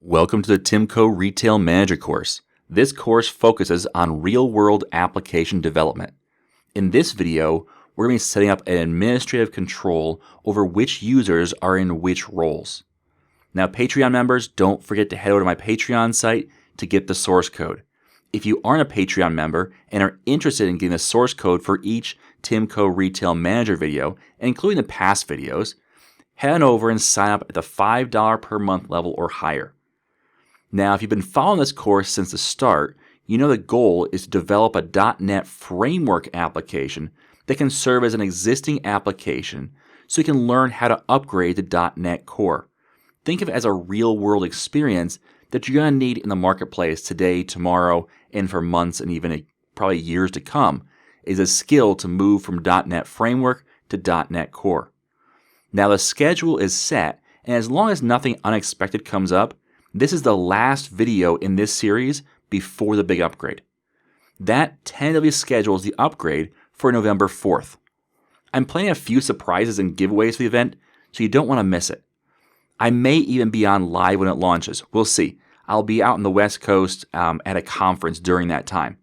Welcome to the TimCo Retail Manager course. This course focuses on real-world application development. In this video, we're going to be setting up an administrative control over which users are in which roles. Now, Patreon members, don't forget to head over to my Patreon site to get the source code. If you aren't a Patreon member and are interested in getting the source code for each TimCo Retail Manager video, including the past videos, head on over and sign up at the $5 per month level or higher. Now, if you've been following this course since the start, you know the goal is to develop a .NET framework application that can serve as an existing application so you can learn how to upgrade to .NET Core. Think of it as a real-world experience that you're going to need in the marketplace today, tomorrow, and for months and even probably years to come, is a skill to move from .NET Framework to .NET Core. Now, the schedule is set, and as long as nothing unexpected comes up, this is the last video in this series before the big upgrade. That tentatively schedules the upgrade for November 4th. I'm planning a few surprises and giveaways for the event, so you don't want to miss it. I may even be on live when it launches. We'll see. I'll be out on the West Coast at a conference during that time.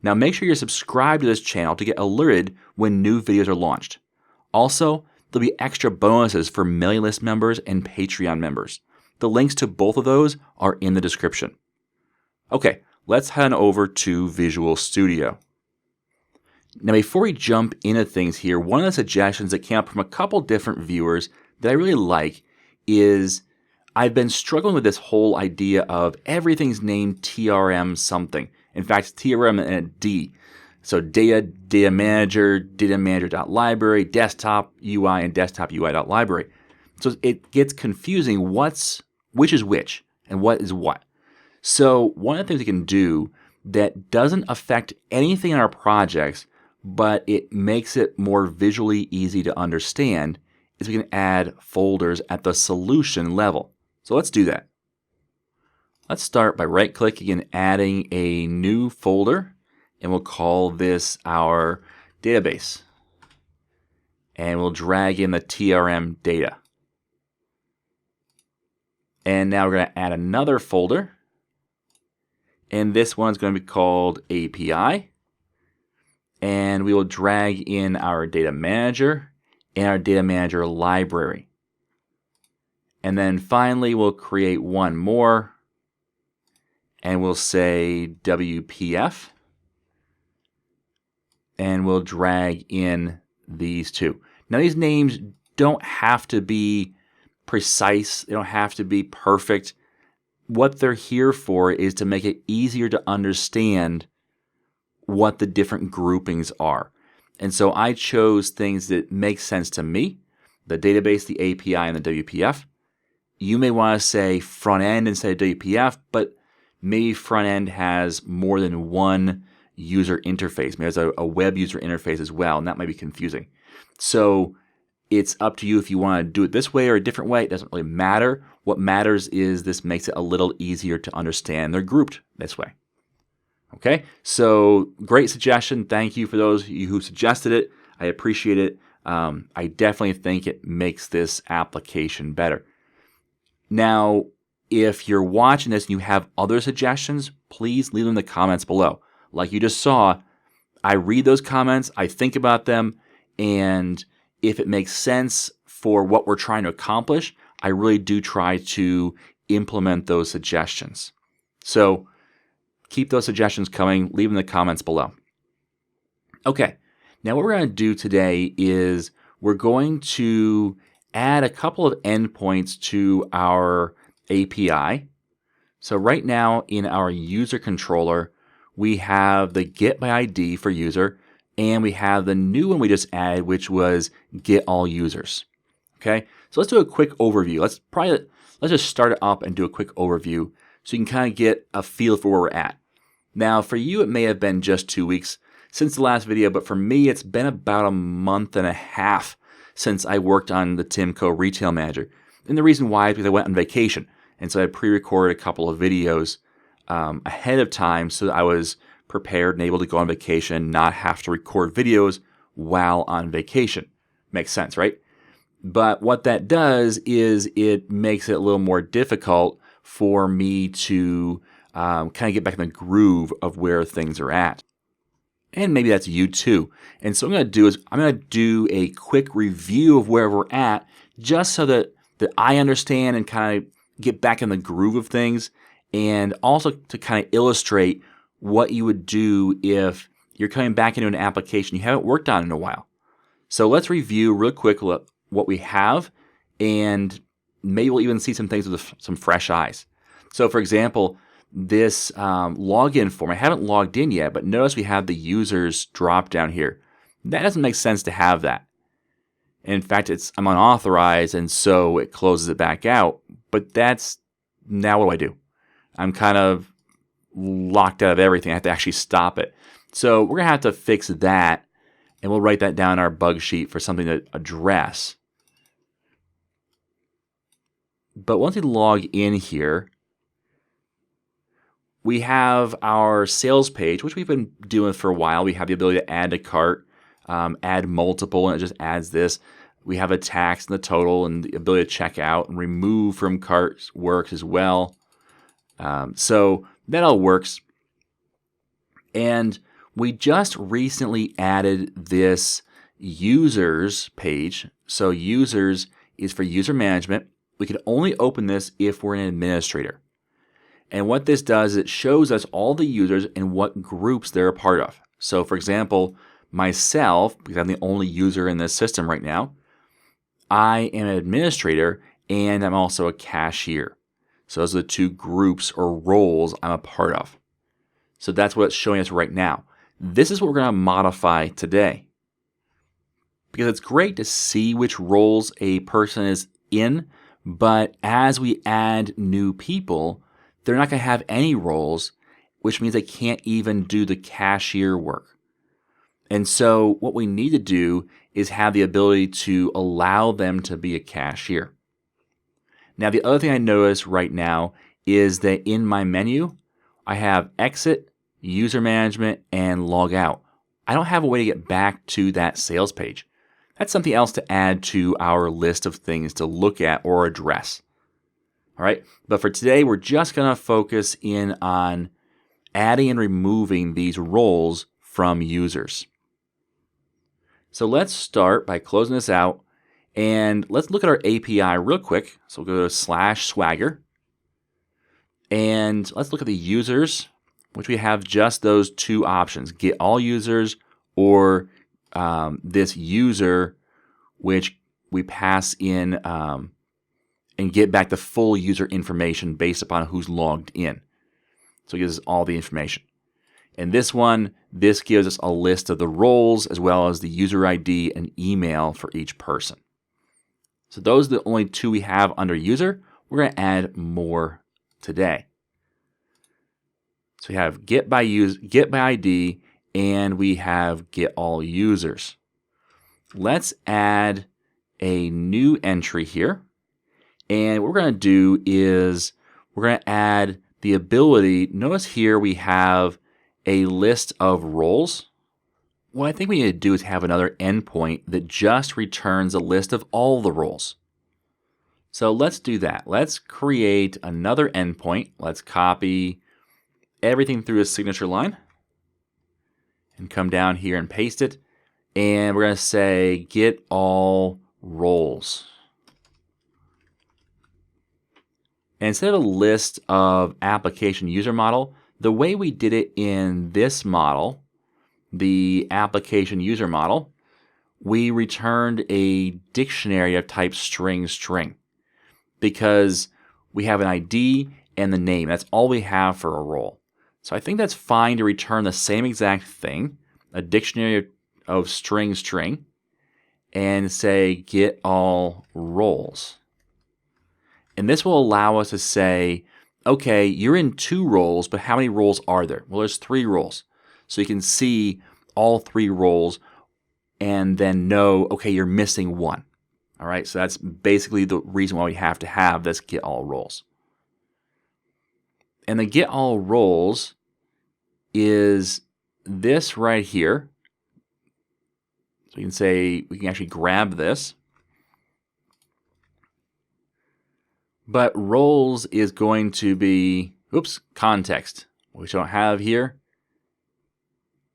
Now make sure you're subscribed to this channel to get alerted when new videos are launched. Also, there'll be extra bonuses for mailing list members and Patreon members. The links to both of those are in the description. Okay, let's head on over to Visual Studio. Now, before we jump into things here, one of the suggestions that came up from a couple different viewers that I really like is I've been struggling with this whole idea of everything's named TRM something. In fact, TRM and a D. So data manager, data manager.library, desktop UI, and desktop UI.library. So it gets confusing which is which and what is what. So one of the things we can do that doesn't affect anything in our projects, but it makes it more visually easy to understand, is we can add folders at the solution level. So let's do that. Let's start by right-clicking and adding a new folder, and we'll call this our database. And we'll drag in the TRM data. And now we're going to add another folder. And this one's going to be called API. And we will drag in our data manager and our data manager library. And then finally, we'll create one more. And we'll say WPF. And we'll drag in these two. Now, these names don't have to be precise. They don't have to be perfect. What they're here for is to make it easier to understand what the different groupings are. And so I chose things that make sense to me, the database, the API, and the WPF. You may want to say front end instead of WPF, but maybe front end has more than one user interface. Maybe there's a web user interface as well, and that might be confusing. So it's up to you if you want to do it this way or a different way. It doesn't really matter. What matters is this makes it a little easier to understand. They're grouped this way. Okay, so great suggestion. Thank you for those of you who suggested it. I appreciate it. I definitely think it makes this application better. Now, if you're watching this and you have other suggestions, please leave them in the comments below. Like you just saw, I read those comments, I think about them, and if it makes sense for what we're trying to accomplish, I really do try to implement those suggestions. So keep those suggestions coming. Leave them in the comments below. Okay, now what we're going to do today is we're going to add a couple of endpoints to our API. So right now in our user controller, we have the get by ID for user, and we have the new one we just added, which was get all users. Okay, so let's do a quick overview. Let's just start it up and do a quick overview so you can kind of get a feel for where we're at. Now, for you, it may have been just 2 weeks since the last video, but for me, it's been about a month and a half since I worked on the TimCo Retail Manager. And the reason why is because I went on vacation, and so I pre-recorded a couple of videos ahead of time so that I was prepared and able to go on vacation and not have to record videos while on vacation. Makes sense, right? But what that does is it makes it a little more difficult for me to kind of get back in the groove of where things are at. And maybe that's you too. And so what I'm going to do is I'm going to do a quick review of where we're at, just so that I understand and kind of get back in the groove of things, and also to kind of illustrate what you would do if you're coming back into an application you haven't worked on in a while. So let's review real quick what we have, and maybe we'll even see some things with some fresh eyes. So for example, this login form, I haven't logged in yet, but notice we have the users drop down here. That doesn't make sense to have that. In fact, I'm unauthorized, and so it closes it back out. But now what do? I'm kind of locked out of everything. I have to actually stop it. So we're going to have to fix that, and we'll write that down in our bug sheet for something to address. But once we log in here, we have our sales page, which we've been doing for a while. We have the ability to add to cart, add multiple, and it just adds this. We have a tax and the total, and the ability to check out and remove from cart works as well. So that all works. And we just recently added this users page. So users is for user management. We can only open this if we're an administrator. And what this does is it shows us all the users and what groups they're a part of. So for example, myself, because I'm the only user in this system right now, I am an administrator and I'm also a cashier. So those are the two groups or roles I'm a part of. So that's what it's showing us right now. This is what we're going to modify today. Because it's great to see which roles a person is in, but as we add new people, they're not going to have any roles, which means they can't even do the cashier work. And so what we need to do is have the ability to allow them to be a cashier. Now, the other thing I notice right now is that in my menu, I have exit, user management, and log out. I don't have a way to get back to that sales page. That's something else to add to our list of things to look at or address. All right, but for today, we're just going to focus in on adding and removing these roles from users. So let's start by closing this out, and let's look at our API real quick. So we'll go to /swagger, and let's look at the users, which we have just those two options: get all users, or this user, which we pass in and get back the full user information based upon who's logged in. So it gives us all the information. And this one, this gives us a list of the roles as well as the user ID and email for each person. So those are the only two we have under user. We're going to add more today. So we have get by ID, and we have get all users. Let's add a new entry here. And what we're going to do is we're going to add the ability. Notice here we have a list of roles. What I think we need to do is have another endpoint that just returns a list of all the roles. So let's do that. Let's create another endpoint. Let's copy everything through a signature line and come down here and paste it. And we're going to say get all roles. And instead of a list of application user model, the way we did it in this model, the application user model, we returned a dictionary of type string, because we have an ID and the name. That's all we have for a role. So I think that's fine to return the same exact thing, a dictionary of string, and say get all roles. And this will allow us to say, okay, you're in 2 roles, but how many roles are there? Well, there's 3 roles. So you can see all 3 roles and then know, okay, you're missing 1. All right, so that's basically the reason why we have to have this get all roles. And the get all roles is this right here. So you can say, we can actually grab this. But roles is going to be, context, which I don't have here.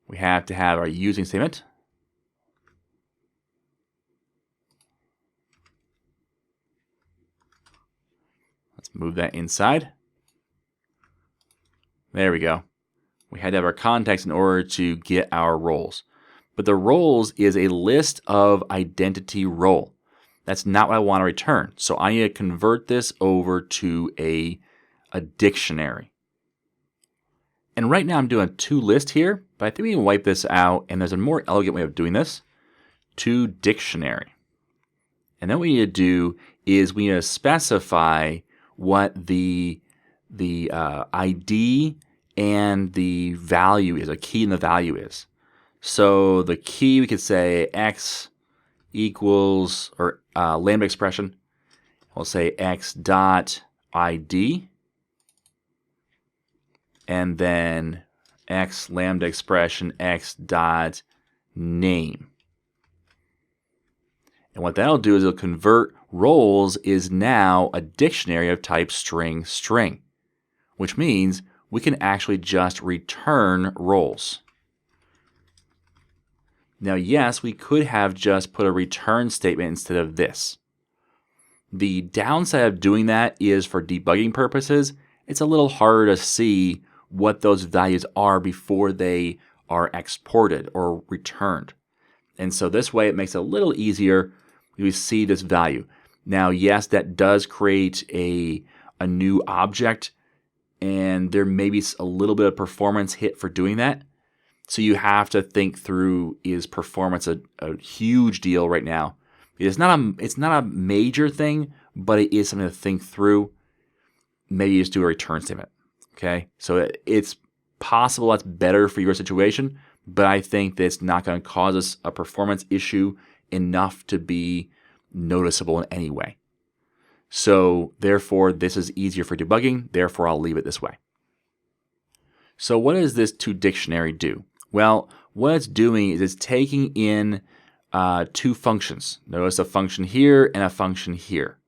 We have to have our using statement. Let's move that inside. There we go. We had to have our context in order to get our roles. But the roles is a list of identity role. That's not what I want to return. So I need to convert this over to a dictionary. And right now I'm doing a to list here, but I think we can wipe this out, and there's a more elegant way of doing this. To dictionary. And then what we need to do is we need to specify what the ID and the value is, a key and the value is. So the key, we could say x equals, or lambda expression, we'll say x dot ID, and then x lambda expression x dot name. And what that'll do is it'll convert roles is now a dictionary of type string string, which means we can actually just return roles. Now, yes, we could have just put a return statement instead of this. The downside of doing that is for debugging purposes, it's a little harder to see what those values are before they are exported or returned. And so this way it makes it a little easier. We see this value. Now, yes, that does create a new object, and there may be a little bit of performance hit for doing that. So you have to think through, is performance a huge deal right now? It's not a major thing, but it is something to think through. Maybe you just do a return statement. Okay, so it's possible that's better for your situation, but I think that it's not going to cause us a performance issue enough to be noticeable in any way. So therefore, this is easier for debugging. Therefore, I'll leave it this way. So what does this to dictionary do? Well, what it's doing is it's taking in two functions. Notice a function here and a function here.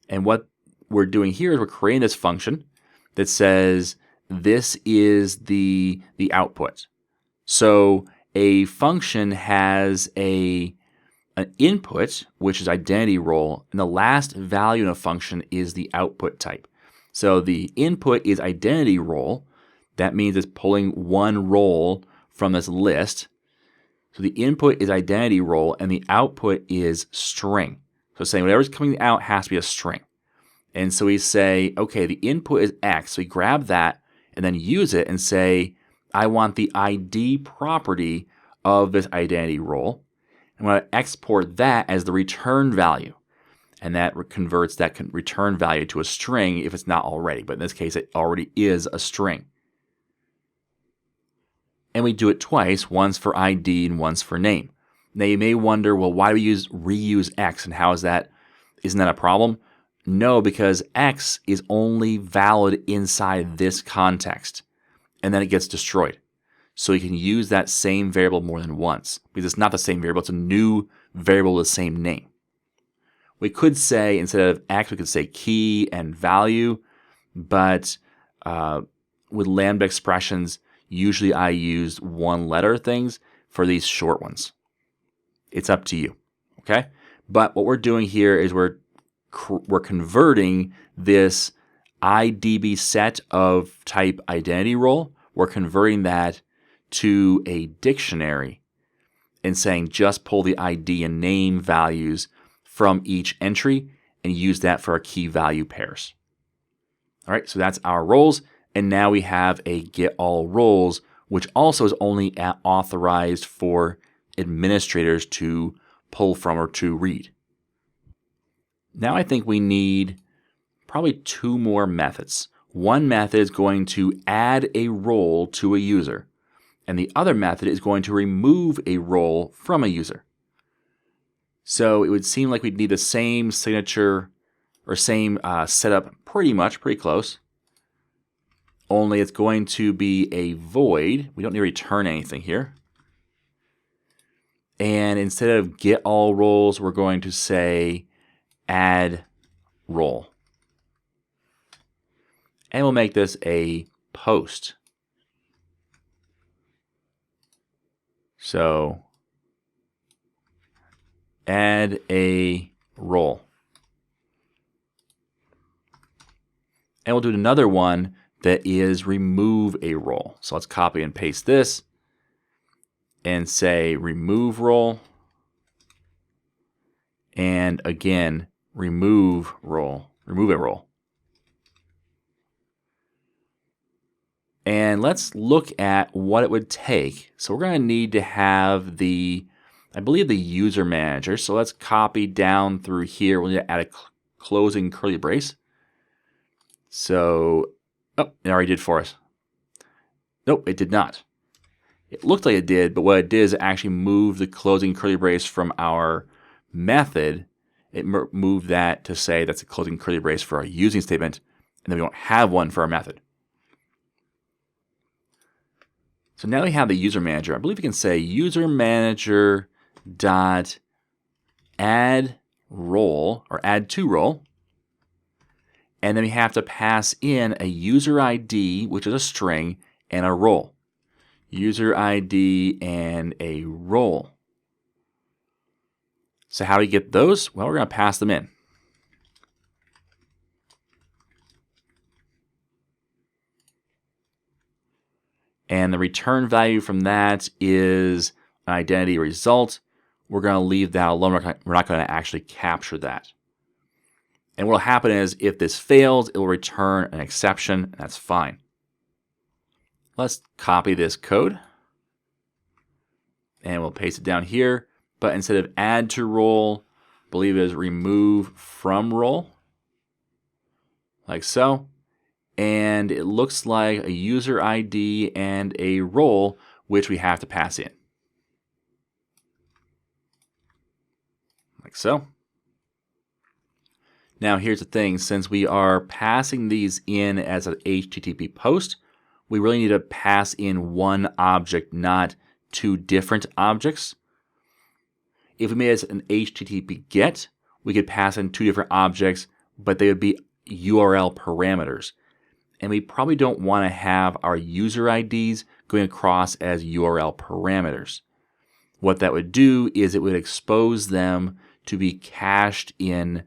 And what we're doing here is we're creating this function that says this is the output. So a function has an input, which is identity role, and the last value in a function is the output type. So the input is identity role. That means it's pulling one role from this list. So the input is identity role, and the output is string. So saying whatever's coming out has to be a string. And so we say, okay, the input is X. So we grab that and then use it and say, I want the ID property of this identity role. I'm going to export that as the return value. And that converts that return value to a string if it's not already. But in this case, it already is a string. And we do it twice, once for ID and once for name. Now you may wonder, well, why do we reuse X, and how is that? Isn't that a problem? No, because X is only valid inside this context, and then it gets destroyed. So you can use that same variable more than once, because it's not the same variable, it's a new variable with the same name. We could say, instead of X, we could say key and value, but with lambda expressions, usually I use one letter things for these short ones. It's up to you, okay? But what we're doing here is we're converting this IDB set of type identity role. We're converting that to a dictionary and saying just pull the ID and name values from each entry and use that for our key value pairs. All right, so that's our roles. And now we have a get all roles, which also is only authorized for administrators to pull from or to read. Now I think we need probably two more methods. One method is going to add a role to a user, and the other method is going to remove a role from a user. So it would seem like we'd need the same signature or same setup, pretty close. Only it's going to be a void. We don't need to return anything here. And instead of get all roles, we're going to say add role. and we'll make this a post. So add a role. And we'll do another one that is remove a role. So let's copy and paste this and say remove role. And again, remove role, remove a role. And let's look at what it would take. So we're going to need to have I believe the user manager. So let's copy down through here. We'll need to add a closing curly brace. So, oh, it already did for us. Nope, it did not. It looked like it did, but what it did is it actually moved the closing curly brace from our method. It moved that to say that's a closing curly brace for our using statement, and then we don't have one for our method. So now we have the user manager. I believe we can say user manager dot add role or add to role. And then we have to pass in a user ID, which is a string, and a role. User ID and a role. So how do we get those? Well, we're going to pass them in. And the return value from that is an identity result. We're going to leave that alone. We're not going to actually capture that. And what will happen is if this fails, it will return an exception, and that's fine. Let's copy this code, and we'll paste it down here. But instead of add to role, I believe it is remove from role, like so. And it looks like a user ID and a role, which we have to pass in, like so. Now here's the thing, since we are passing these in as an HTTP post, we really need to pass in one object, not two different objects. If we made it as an HTTP GET, we could pass in two different objects, but they would be URL parameters. And we probably don't want to have our user IDs going across as URL parameters. What that would do is it would expose them to be cached in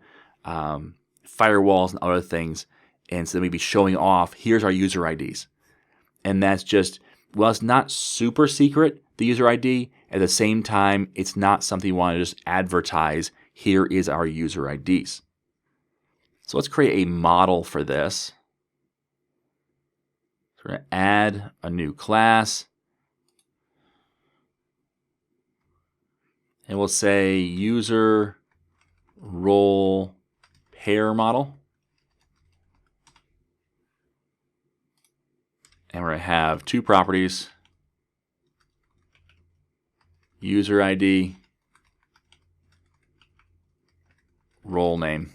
firewalls and other things, and so then we'd be showing off, here's our user IDs. And that's just, well, it's not super secret, the user ID. At the same time, it's not something you want to just advertise, here is our user IDs. So let's create a model for this. So we're going to add a new class. And we'll say user role pair model. And we're going to have two properties, user ID, role name.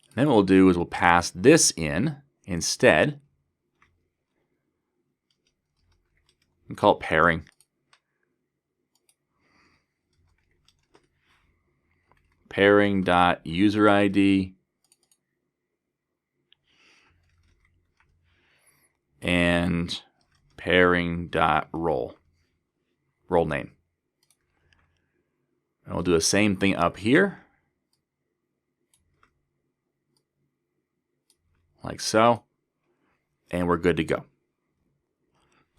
And then what we'll do is we'll pass this in instead and call it pairing. Pairing.user ID and pairing.role, role name. And we'll do the same thing up here, like so, and we're good to go.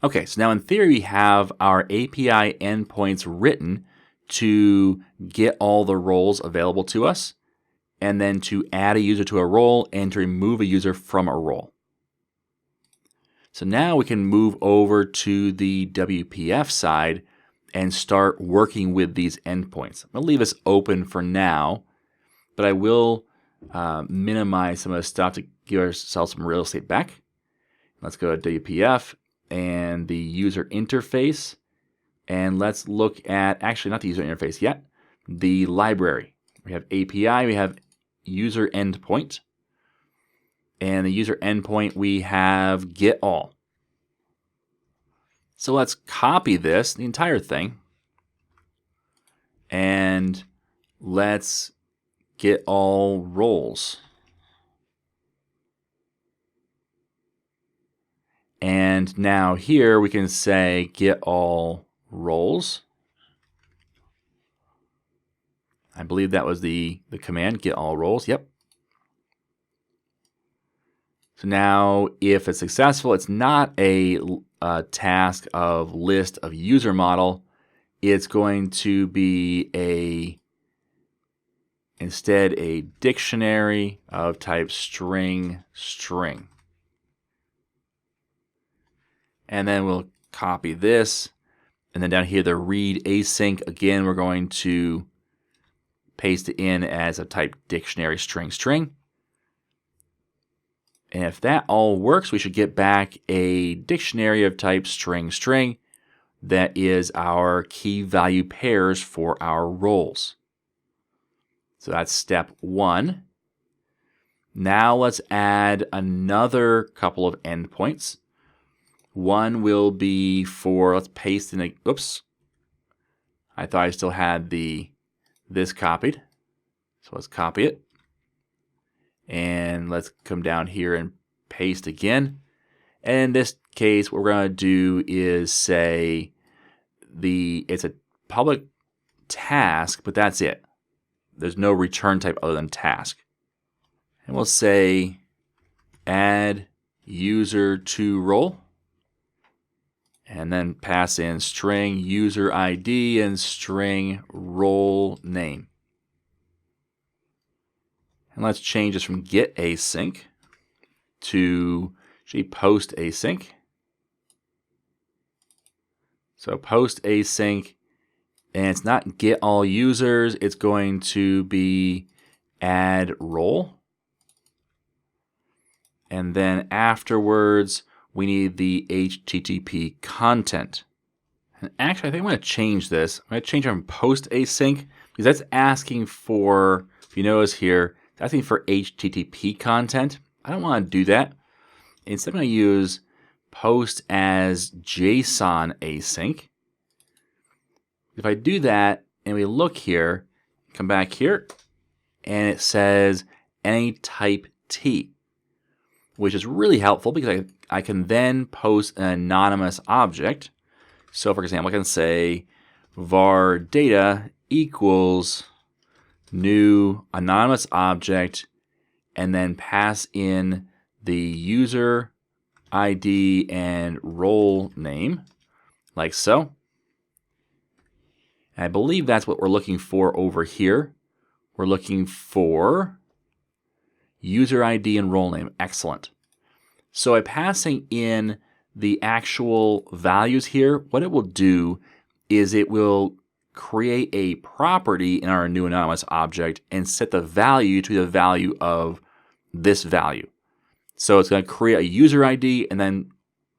Okay, so now in theory we have our API endpoints written to get all the roles available to us, and then to add a user to a role and to remove a user from a role. So now we can move over to the WPF side and start working with these endpoints. I'm going to leave this open for now, but I will minimize some of the stuff to give ourselves some real estate back. Let's go to WPF and the user interface. And let's look at, actually not the user interface yet, the library. We have API, we have user endpoint. And the user endpoint, we have get all. So let's copy this, the entire thing, and let's get all roles. And now here we can say get all roles. I believe that was the command, get all roles. Yep. So now if it's successful, it's not a task of list of user model. It's going to be instead a dictionary of type string string. And then we'll copy this. And then down here, the read async, again, we're going to paste it in as a type dictionary string string. And if that all works, we should get back a dictionary of type string string that is our key value pairs for our roles. So that's step 1. Now let's add another couple of endpoints. One will be for, let's paste in a, oops. I thought I still had this copied. So let's copy it. And let's come down here and paste again. And in this case, what we're going to do is say it's a public task, but that's it. There's no return type other than task. And we'll say add user to role. And then pass in string user ID and string role name. And let's change this from get async to post async. So post async, and it's not get all users, it's going to be add role. And then afterwards, we need the HTTP content. And actually, I think I'm going to change this. I'm going to change it from post async because that's asking for, if you notice here, it's asking for HTTP content. I don't want to do that. Instead, I'm going to use post as JSON async. If I do that and we look here, come back here, and it says any type T, which is really helpful because I can then post an anonymous object. So for example, I can say var data equals new anonymous object and then pass in the user ID and role name, like so. And I believe that's what we're looking for over here. We're looking for user ID and role name. Excellent. So by passing in the actual values here, what it will do is it will create a property in our new anonymous object and set the value to the value of this value. So it's going to create a user ID and then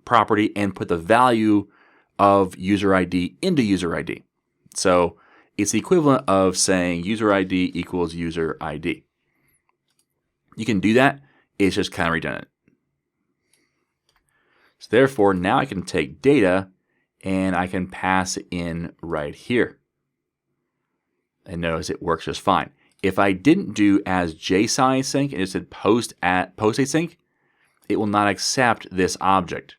property and put the value of user ID into user ID. So it's the equivalent of saying user ID equals user ID. You can do that. It's just kind of redundant. So therefore, now I can take data and I can pass it in right here. And notice it works just fine. If I didn't do as JSON async and it said post async, it will not accept this object.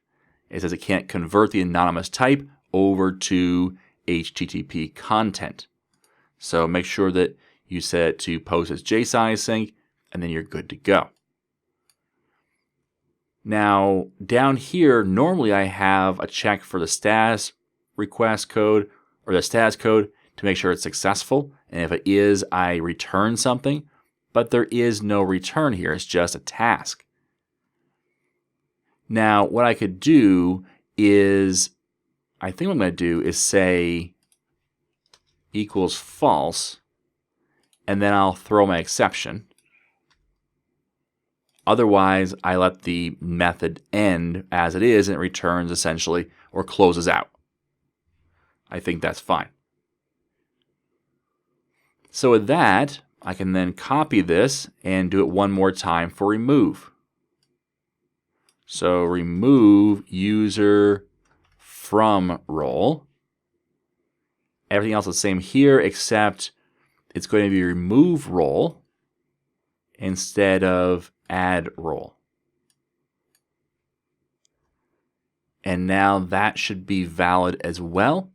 It says it can't convert the anonymous type over to HTTP content. So make sure that you set it to post as JSON async, and then you're good to go. Now, down here, normally I have a check for the status request code or the status code to make sure it's successful. And if it is, I return something. But there is no return here. It's just a task. Now, what I could do is, I think what I'm going to do is say equals false, and then I'll throw my exception. Otherwise, I let the method end as it is, and it returns essentially or closes out. I think that's fine. So with that, I can then copy this and do it one more time for remove. So remove user from role. Everything else is the same here, except it's going to be remove role. instead of add role. And now that should be valid as well.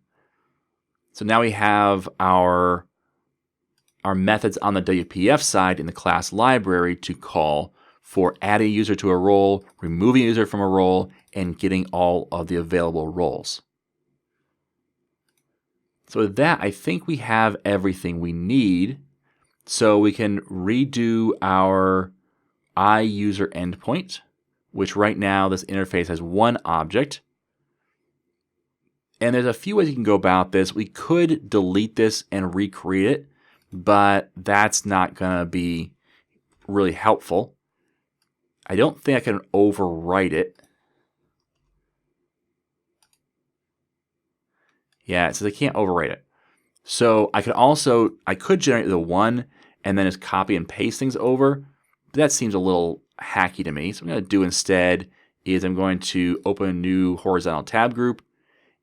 So now we have our methods on the WPF side in the class library to call for adding a user to a role, removing a user from a role, and getting all of the available roles. So with that, I think we have everything we need. So we can redo our iUser endpoint, which right now this interface has one object. And there's a few ways you can go about this. We could delete this and recreate it, but that's not going to be really helpful. I don't think I can overwrite it. Yeah, it says I can't overwrite it. So I could generate the one and then just copy and paste things over, but that seems a little hacky to me. So what I'm going to do instead is I'm going to open a new horizontal tab group,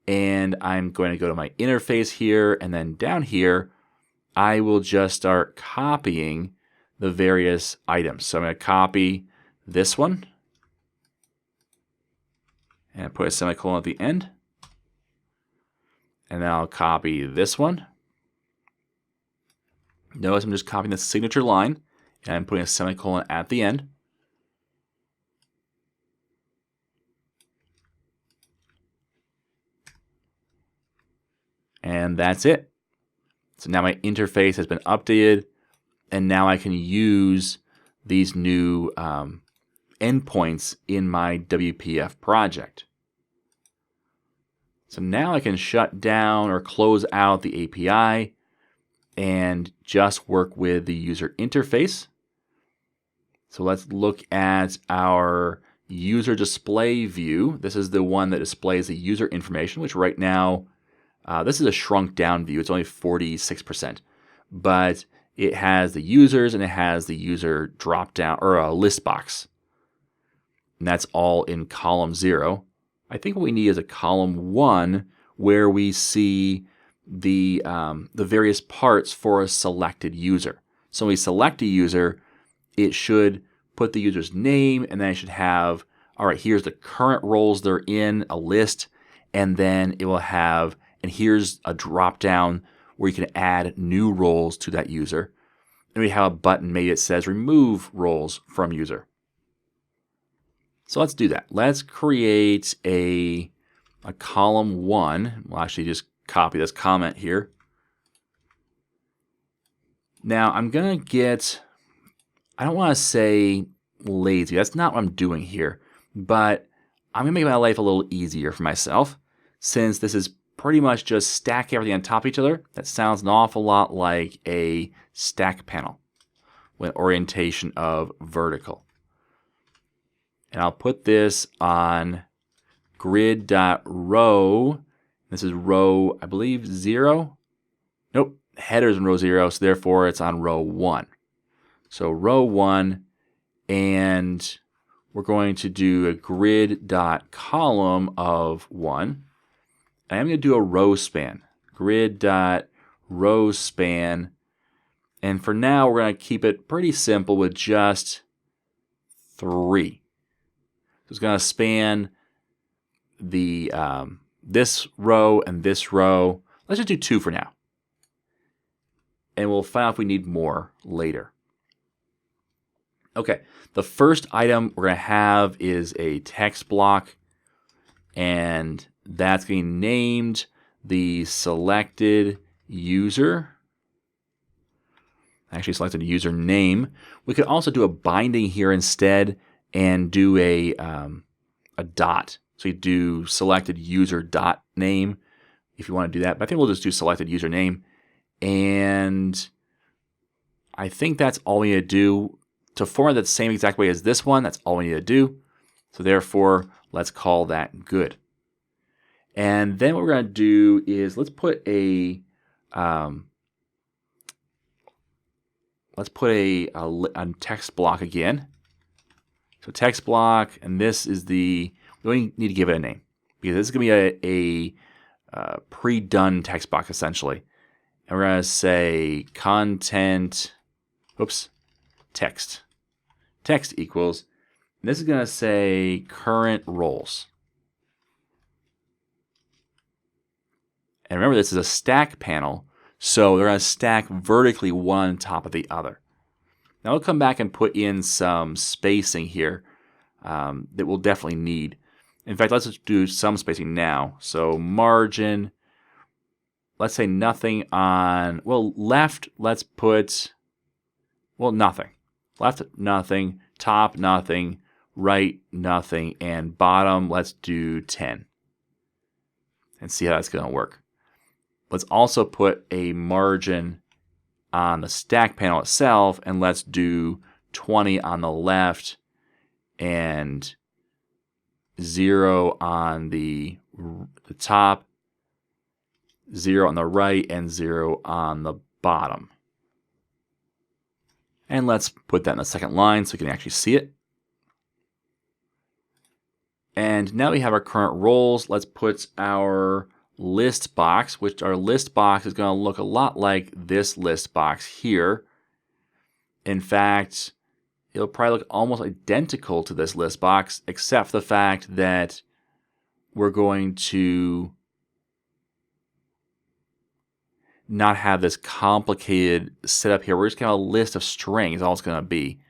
and I'm going to go to my interface here, and then down here, I will just start copying the various items. So I'm going to copy this one and put a semicolon at the end. And then I'll copy this one. Notice I'm just copying the signature line, and I'm putting a semicolon at the end. And that's it. So now my interface has been updated, and now I can use these new endpoints in my WPF project. So now I can shut down or close out the API and just work with the user interface. So let's look at our user display view. This is the one that displays the user information, which right now, this is a shrunk down view. It's only 46%, but it has the users and it has the user drop down or a list box. And that's all in column 0. I think what we need is a column 1 where we see the various parts for a selected user. So when we select a user, it should put the user's name, and then it should have, all right, here's the current roles they're in, a list, and then it will have, and here's a drop down where you can add new roles to that user. And we have a button maybe that says remove roles from user. So let's do that. Let's create a column 1. We'll actually just copy this comment here. Now I'm going to get, I don't want to say lazy. That's not what I'm doing here. But I'm going to make my life a little easier for myself, since this is pretty much just stack everything on top of each other. That sounds an awful lot like a stack panel with orientation of vertical. And I'll put this on grid.row. This is row, I believe, 0. Nope, header's in row 0, so therefore it's on row 1. So row 1, and we're going to do a grid.column of 1. And I'm going to do a row span, grid.row span. And for now, we're going to keep it pretty simple with just 3. It's going to span the this row and this row. Let's just do 2 for now. And we'll find out if we need more later. Okay, the first item we're going to have is a text block, and that's being named the selected user. I actually selected a user name. We could also do a binding here instead and do a dot. So you do selected user dot name if you want to do that. But I think we'll just do selected user name. And I think that's all we need to do. To format that the same exact way as this one, that's all we need to do. So therefore, let's call that good. And then what we're going to do is let's put a text block again. So text block, and this is we only need to give it a name, because this is going to be a pre-done text block essentially. And we're going to say content, text. text equals. And this is going to say current roles. And remember, this is a stack panel, so they're going to stack vertically one on top of the other. Now we'll come back and put in some spacing here that we'll definitely need. In fact, let's just do some spacing now. So margin, let's say nothing on, well, left, let's put, well, nothing. Left, nothing. Top, nothing. Right, nothing. And bottom, let's do 10. And see how that's going to work. Let's also put a margin on the stack panel itself, and let's do 20 on the left and 0 on the top, 0 on the right, and 0 on the bottom. And let's put that in the second line so we can actually see it. And now we have our current roles. Let's put our list box, which our list box is going to look a lot like this list box here. In fact, it'll probably look almost identical to this list box, except for the fact that we're going to not have this complicated setup here. We're just going to have a list of strings, all it's going to be.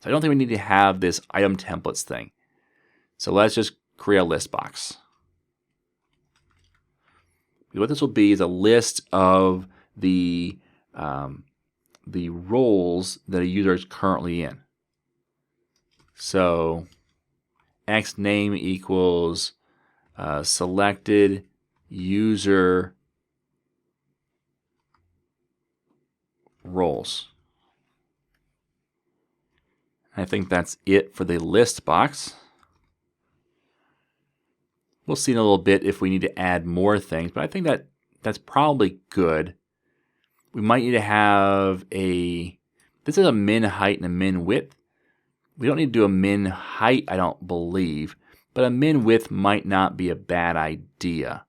So I don't think we need to have this item templates thing. So let's just create a list box. What this will be is a list of the roles that a user is currently in. So X name equals selected user roles. I think that's it for the list box. We'll see in a little bit if we need to add more things, but I think that's probably good. We might need to have this is a min height and a min width. We don't need to do a min height, I don't believe, but a min width might not be a bad idea.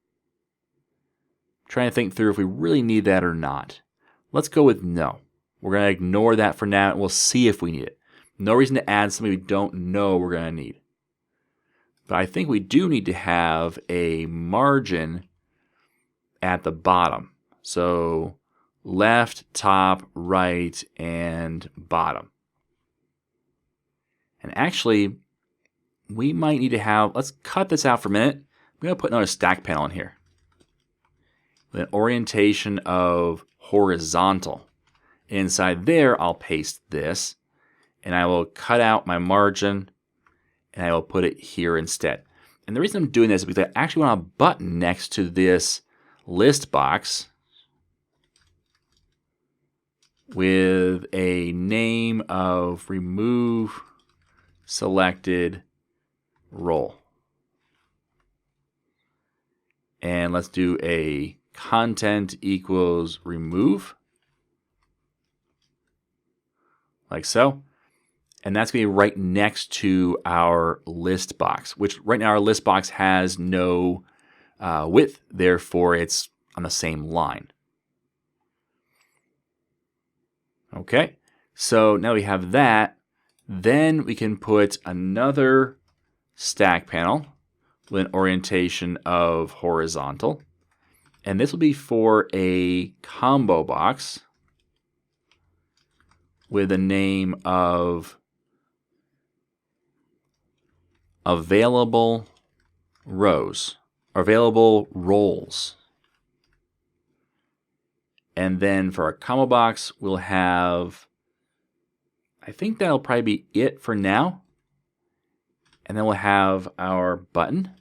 I'm trying to think through if we really need that or not. Let's go with no. We're going to ignore that for now, and we'll see if we need it. No reason to add something we don't know we're going to need. But I think we do need to have a margin at the bottom. So left, top, right, and bottom. And actually, we might need to have, let's cut this out for a minute. I'm going to put another stack panel in here. With an orientation of horizontal. Inside there, I'll paste this. And I will cut out my margin. And I will put it here instead. And the reason I'm doing this is because I actually want a button next to this list box with a name of remove selected role. And let's do a content equals remove, like so. And that's going to be right next to our list box, which right now our list box has no width. Therefore, it's on the same line. Okay, so now we have that. Then we can put another stack panel with an orientation of horizontal. And this will be for a combo box with a name of available rows, or available roles. And then for our combo box, we'll have, I think that'll probably be it for now. And then we'll have our button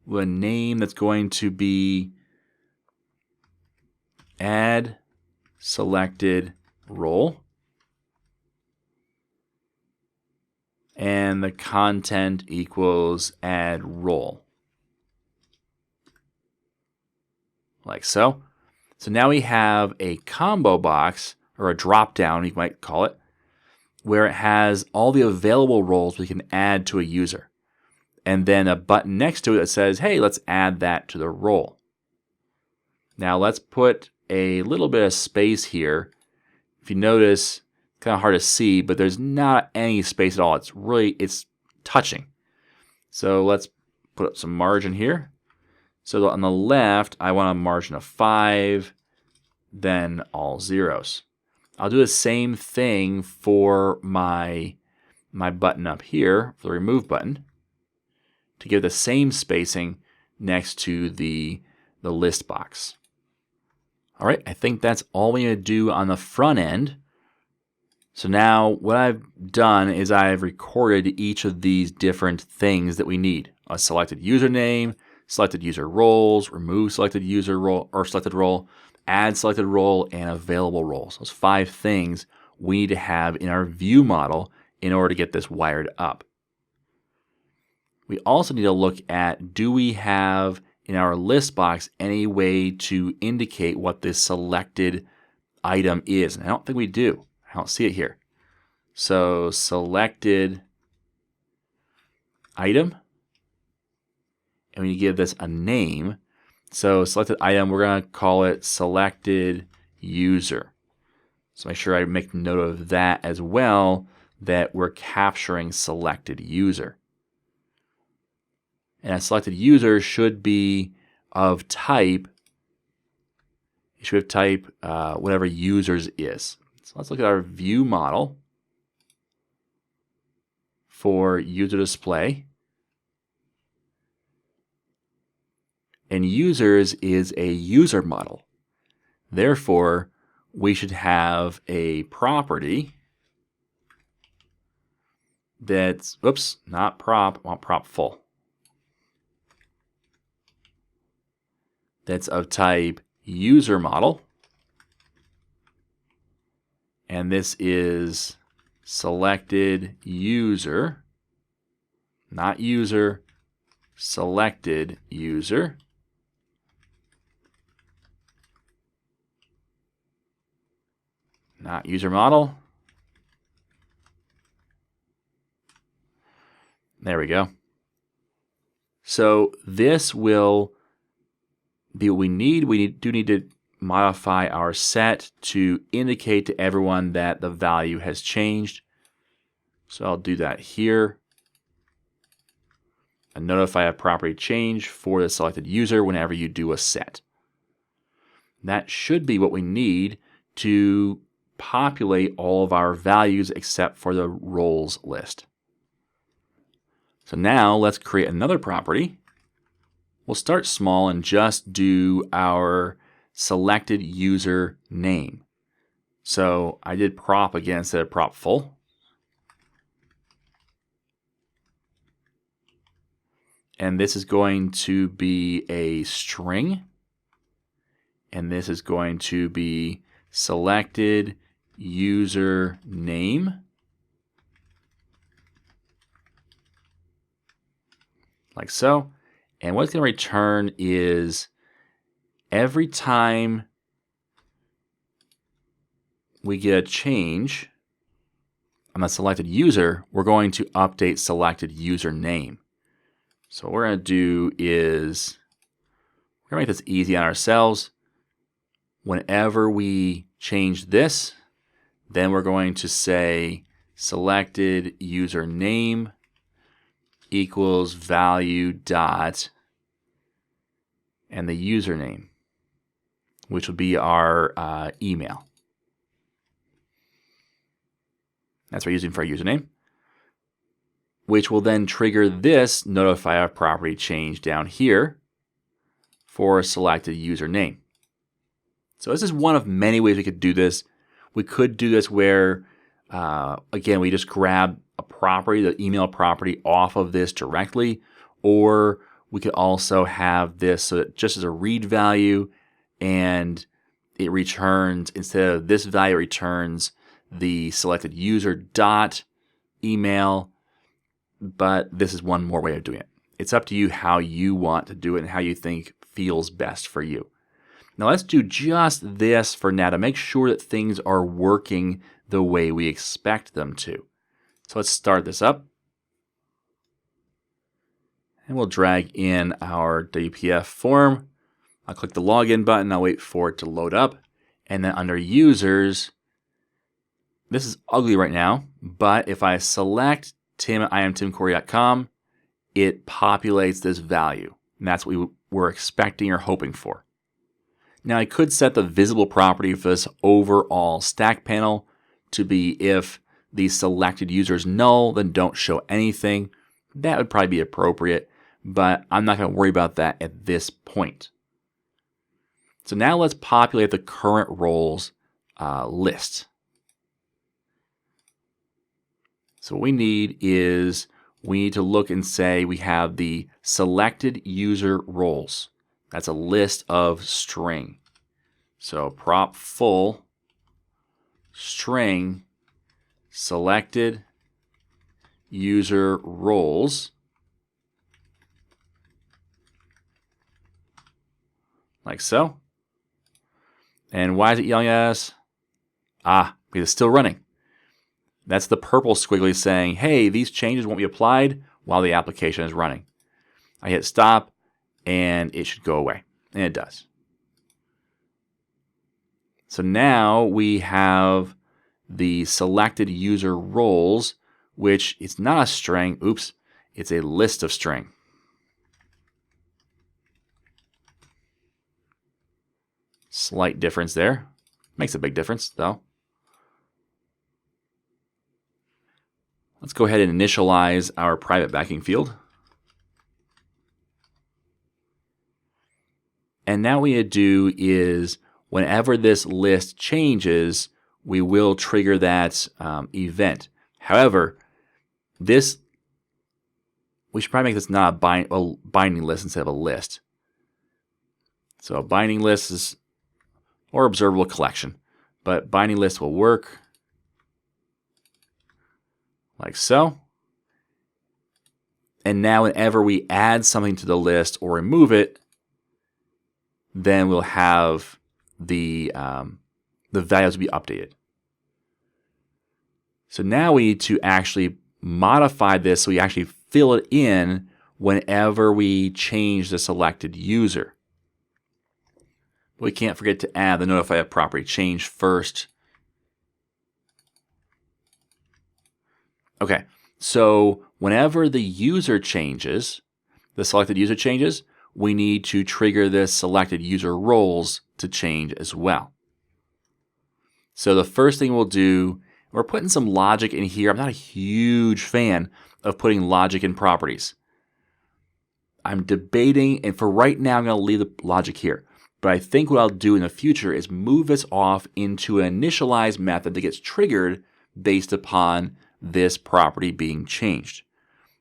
with a name that's going to be add selected role. And the content equals add role. Like so. So now we have a combo box, or a drop down, you might call it, where it has all the available roles we can add to a user. And then a button next to it that says, hey, let's add that to the role. Now let's put a little bit of space here. If you notice, kind of hard to see, but there's not any space at all. It's touching. So let's put up some margin here. So on the left, I want a margin of 5, then all zeros. I'll do the same thing for my button up here, for the remove button, to give the same spacing next to the list box. All right, I think that's all we need to do on the front end. So now what I've done is I've recorded each of these different things that we need. A selected username, selected user roles, remove selected user role or selected role, add selected role, and available roles. Those 5 things we need to have in our view model in order to get this wired up. We also need to look at, do we have in our list box any way to indicate what this selected item is? And I don't think we do. I don't see it here. So selected item, and we give this a name. So selected item, we're going to call it selected user. So make sure I make note of that as well, that we're capturing selected user. And a selected user should be of type, it should have type whatever users is. So let's look at our view model for user display. And users is a user model. Therefore, we should have a property that's, oops, not prop, I want prop full. That's of type user model. And this is selected user, not user, selected user. Not user model. There we go. So this will be what we need. We do need to modify our set to indicate to everyone that the value has changed. So I'll do that here. And notify a property change for the selected user whenever you do a set. That should be what we need to populate all of our values except for the roles list. So now let's create another property. We'll start small and just do our selected user name. So I did prop again instead of prop full. And this is going to be a string. And this is going to be selected user name. Like so. And what it's going to return is every time we get a change on the selected user, we're going to update selected user name. So what we're going to do is we're going to make this easy on ourselves. Whenever we change this, then we're going to say selected user name equals value dot and the username, which will be our email. That's what we're using for our username, which will then trigger this notify a property change down here for a selected username. So this is one of many ways we could do this. We could do this where, again, we just grab a property, the email property, off of this directly, or we could also have this so that just as a read value, and it returns, instead of this value, it returns the selected user dot email. But this is one more way of doing it. It's up to you how you want to do it and how you think feels best for you. Now let's do just this for now to make sure that things are working the way we expect them to. So let's start this up. And we'll drag in our WPF form. I'll click the login button. I'll wait for it to load up. And then under users, this is ugly right now, but if I select tim@imtimcorey.com, it populates this value. And that's what we were expecting or hoping for. Now I could set the visible property for this overall stack panel to be if the selected user is null, then don't show anything. That would probably be appropriate, but I'm not going to worry about that at this point. So now let's populate the current roles list. So what we need to look and say we have the selected user roles. That's a list of string. So prop full string selected user roles, like so. And why is it yelling at us? Because it's still running. That's the purple squiggly saying, hey, these changes won't be applied while the application is running. I hit stop and it should go away. And it does. So now we have the selected user roles, which it's not a string. Oops, it's a list of string. Slight difference there. Makes a big difference though. Let's go ahead and initialize our private backing field. And now what we do is whenever this list changes, we will trigger that event. However, we should probably make this not a binding list instead of a list. So a binding list is, or observable collection, but binding list will work like so. And now whenever we add something to the list or remove it, then we'll have the values be updated. So now we need to actually modify this so we actually fill it in whenever we change the selected user. But we can't forget to add the notify property change first. Okay, so whenever the user changes, the selected user changes, we need to trigger this selected user roles to change as well. So the first thing we'll do, we're putting some logic in here. I'm not a huge fan of putting logic in properties. I'm debating, and for right now I'm going to leave the logic here. But I think what I'll do in the future is move this off into an initialize method that gets triggered based upon this property being changed.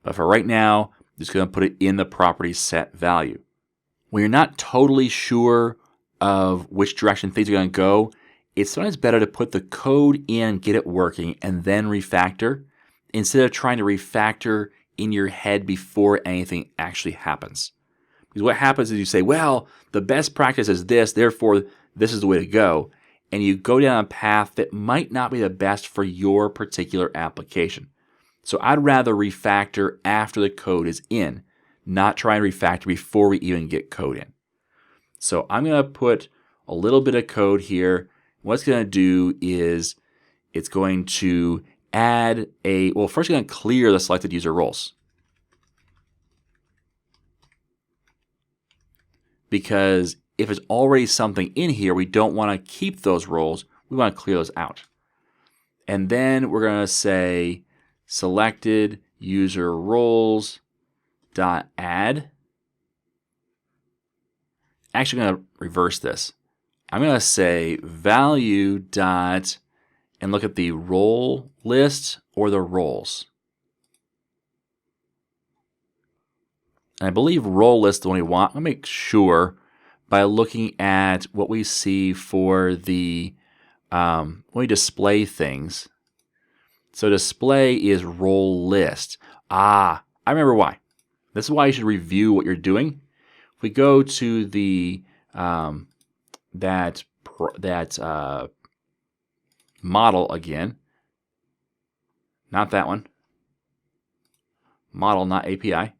But for right now, I'm just going to put it in the property set value. When you're not totally sure of which direction things are going to go, it's sometimes better to put the code in, get it working, and then refactor, instead of trying to refactor in your head before anything actually happens. Because what happens is you say, well, the best practice is this, therefore this is the way to go. And you go down a path that might not be the best for your particular application. So I'd rather refactor after the code is in, not try and refactor before we even get code in. So I'm going to put a little bit of code here. What it's going to do is it's going to add first it's going to clear the selected user roles. Because if there's already something in here, we don't want to keep those roles. We want to clear those out. And then we're going to say selected user roles dot add. Actually, I'm going to reverse this. I'm going to say value dot and look at the role list or the roles. And I believe role list is the one we want. I'll make sure by looking at what we see for the when we display things. So display is role list. I remember why. This is why you should review what you're doing. If we go to the that model again, not that one. Model, not API.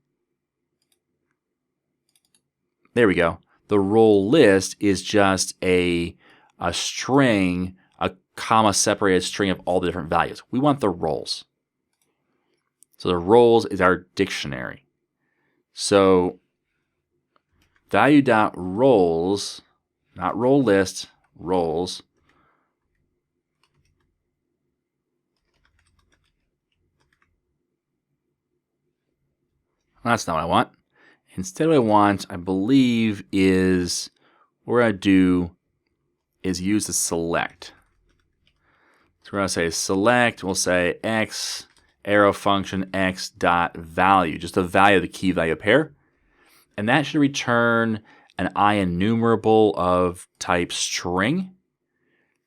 There we go. The role list is just a string, a comma separated string of all the different values. We want the roles. So the roles is our dictionary. So value.roles, not role list, roles. That's not what I want. Instead, what I want, I believe, is what we're going to do is use the select. So we're going to say select, we'll say x arrow function x dot value, just the value of the key value pair. And that should return an IEnumerable of type string.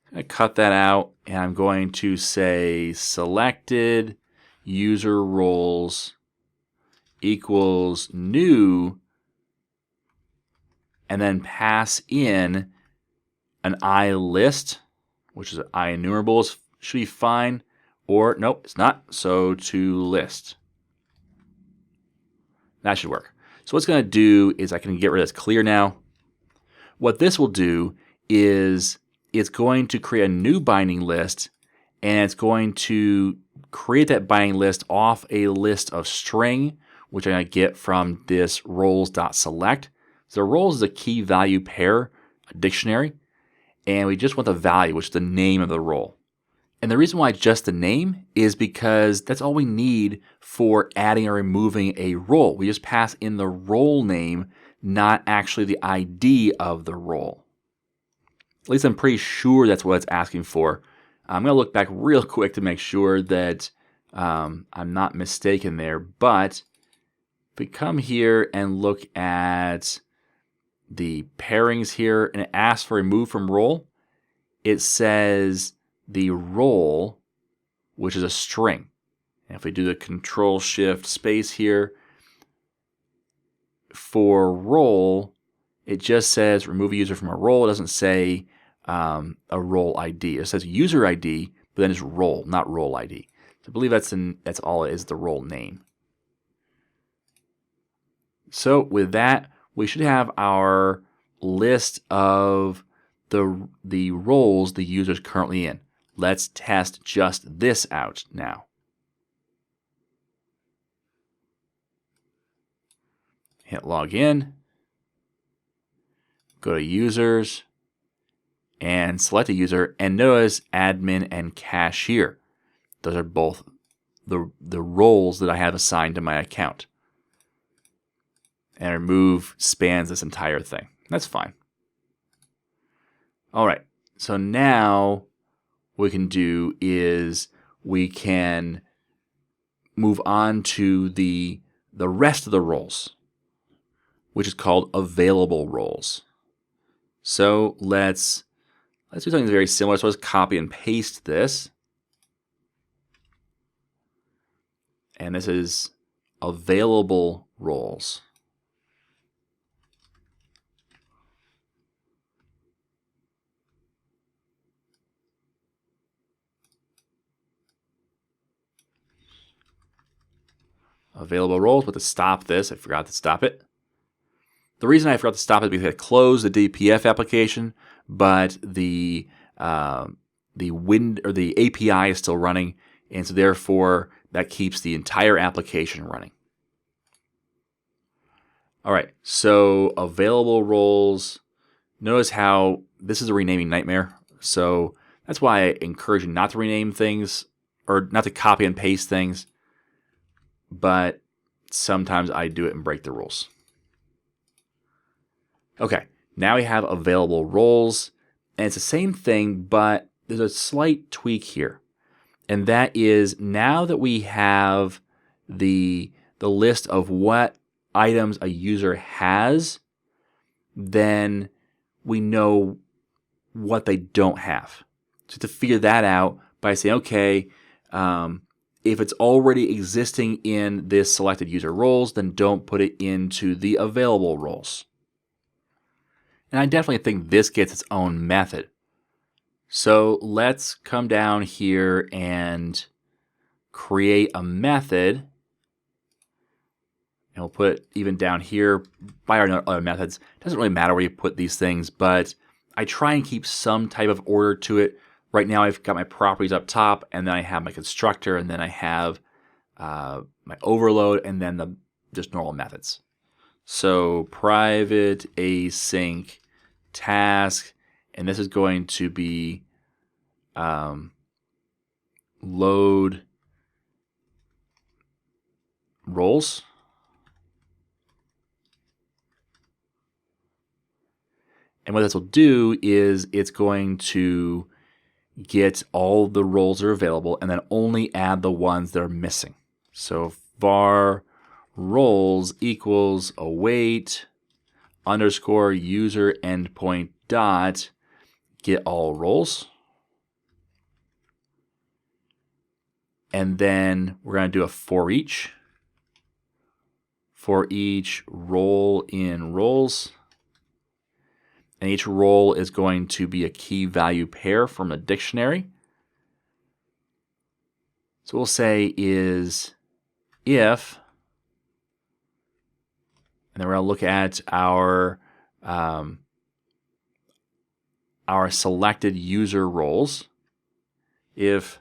I'm going to cut that out, and I'm going to say selected user roles equals new, and then pass in an IList, which is an IEnumerables, should be fine, or nope, it's not, so to list. That should work. So what's going to do is I can get rid of this clear now. What this will do is it's going to create a new binding list, and it's going to create that binding list off a list of string, which I'm going to get from this roles.select. So roles is a key value pair, a dictionary, and we just want the value, which is the name of the role. And the reason why just the name is because that's all we need for adding or removing a role. We just pass in the role name, not actually the ID of the role. At least I'm pretty sure that's what it's asking for. I'm going to look back real quick to make sure that I'm not mistaken there. But if we come here and look at the pairings here and it asks for remove from role, it says the role, which is a string. And if we do the Control Shift space here, for role, it just says remove a user from a role. It doesn't say a role ID. It says user ID, but then it's role, not role ID. So I believe that's all it is, the role name. So with that, we should have our list of the roles the user is currently in. Let's test just this out now. Hit login, go to users, and select a user, and notice admin and cashier. Those are both the roles that I have assigned to my account. And remove spans this entire thing. That's fine. All right, so now what we can do is we can move on to the rest of the roles, which is called available roles. So let's do something very similar. So let's copy and paste this. And this is available roles. Available roles, but to stop this, I forgot to stop it. The reason I forgot to stop it is because I closed the DPF application, but the API is still running, and so therefore that keeps the entire application running. All right, so available roles. Notice how this is a renaming nightmare. So that's why I encourage you not to rename things or not to copy and paste things. But sometimes I do it and break the rules. Okay, now we have available roles, and it's the same thing, but there's a slight tweak here. And that is now that we have the list of what items a user has, then we know what they don't have. So to figure that out by saying, okay, if it's already existing in this selected user roles, then don't put it into the available roles. And I definitely think this gets its own method. So let's come down here and create a method. And we'll put it even down here by our other methods. It doesn't really matter where you put these things, but I try and keep some type of order to it. right now I've got my properties up top, and then I have my constructor, and then I have my overload, and then the just normal methods. So private async task, and this is going to be load roles. And what this will do is it's going to get all the roles that are available and then only add the ones that are missing. So var roles equals await underscore user endpoint dot get all roles. And then we're going to do a for each role in roles. And each role is going to be a key value pair from a dictionary. So we'll say is if, and then we're going to look at our selected user roles. If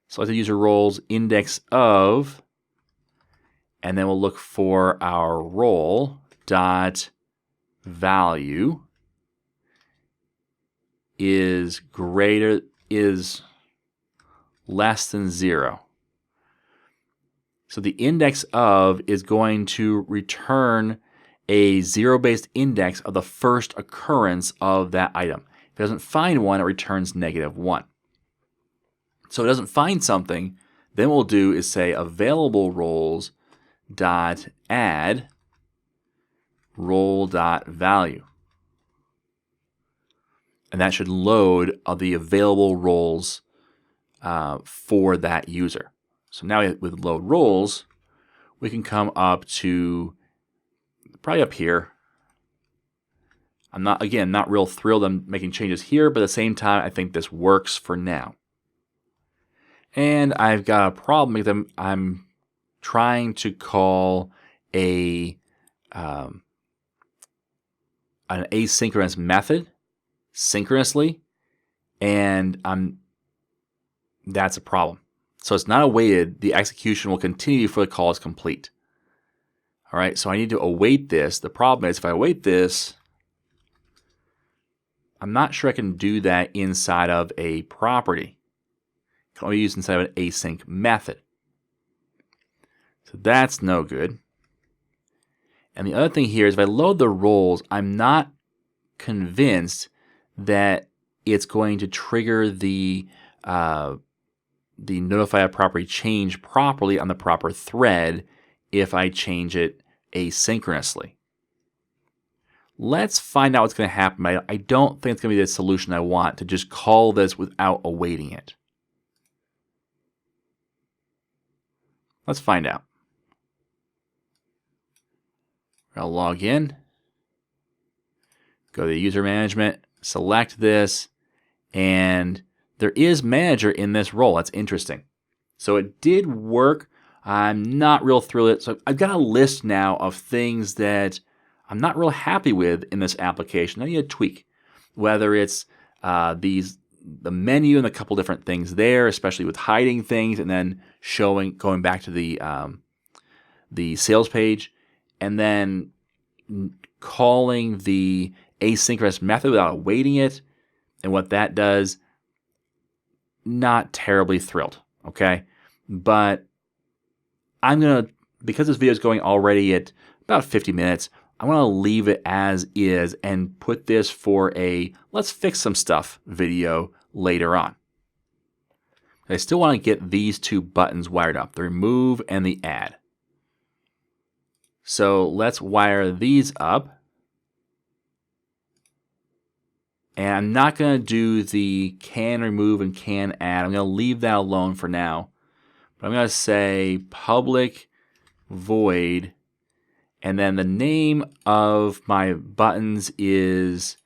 selected user roles index of, and then we'll look for our role dot value is less than 0. So the index of is going to return a 0-based index of the first occurrence of that item. If it doesn't find one, it returns -1. So if it doesn't find something, then what we'll do is say available roles dot add role dot value, and that should load the available roles for that user. So now with load roles, we can come up to probably up here. I'm not real thrilled I'm making changes here, but at the same time, I think this works for now. And I've got a problem because I'm trying to call an asynchronous method synchronously, and that's a problem. So it's not awaited. The execution will continue before the call is complete. All right, so I need to await this. The problem is if I await this, I'm not sure I can do that inside of a property. It can only be used inside of an async method. So that's no good. And the other thing here is if I load the roles, I'm not convinced that it's going to trigger the notify a property change properly on the proper thread if I change it asynchronously. Let's find out what's going to happen. I don't think it's going to be the solution I want, to just call this without awaiting it. Let's find out. I'll log in, go to user management, select this, and there is manager in this role. That's interesting. So it did work. I'm not real thrilled with it. So I've got a list now of things that I'm not real happy with in this application. I need a tweak, whether it's the menu and a couple different things there, especially with hiding things and then going back to the sales page, and then calling the asynchronous method without awaiting it, and what that does. Not terribly thrilled, okay? But I'm going to, because this video is going already at about 50 minutes, I'm going to leave it as is and put this for a let's fix some stuff video later on. I still want to get these two buttons wired up, the remove and the add. So let's wire these up. And I'm not going to do the can remove and can add. I'm going to leave that alone for now. But I'm going to say public void, and then the name of my buttons is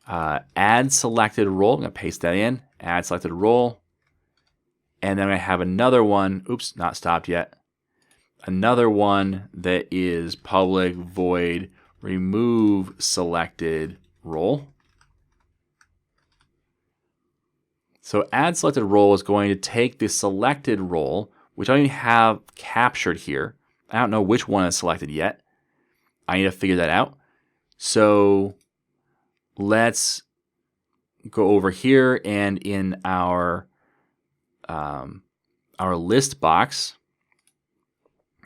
add selected role. I'm going to paste that in, add selected role. And then I have another one, oops, not stopped yet. Another one that is public void remove selected role. So add selected role is going to take the selected role, which I don't even have captured here. I don't know which one is selected yet. I need to figure that out. So let's go over here, and in our list box,